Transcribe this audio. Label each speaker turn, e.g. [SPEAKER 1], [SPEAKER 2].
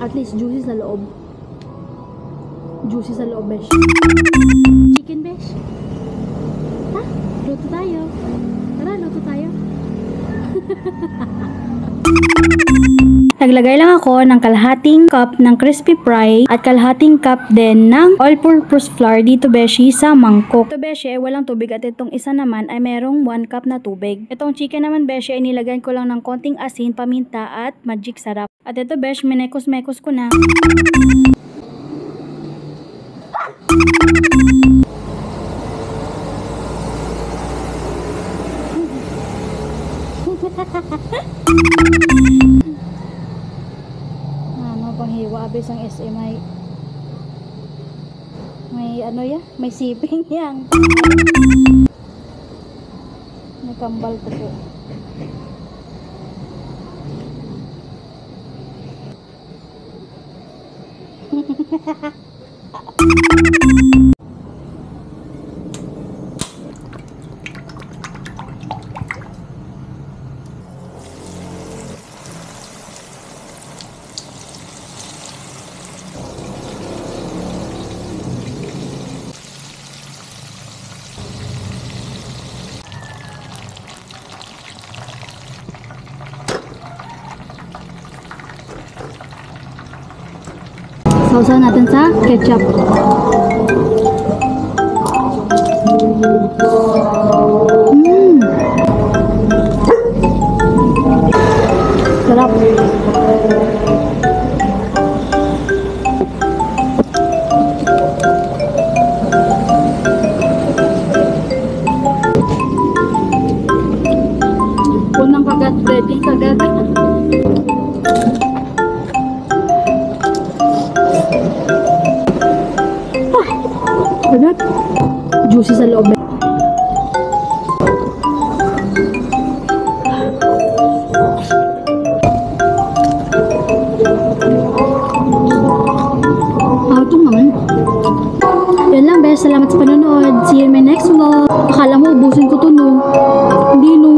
[SPEAKER 1] At least juicy sa loob. Juicy sa loob, besh. Chicken, besh. Ha? Luto tayo. Tara, luto tayo. Naglagay lang ako ng kalahating cup ng crispy fry at kalahating cup din ng all-purpose flour dito, beshi, sa mangkok. Ito, beshi, ay walang tubig at itong isa naman ay merong 1 cup na tubig. Itong chicken naman, beshi, ay nilagyan ko lang ng konting asin, paminta at magic sarap. At ito, besh, minekos-mekos ko na. Ano pang hiwa abis ang SM may ano ya, may siping yang. May kambal to po. Sausaw natin sa ketchup. Sarap. Unang kagat, ready kagat. Banat. Juicy sa loob. Ito naman. Yan lang, bes. Salamat sa panonood. See you in my next vlog. Akala mo, ubusin ko to, no? Hindi, no?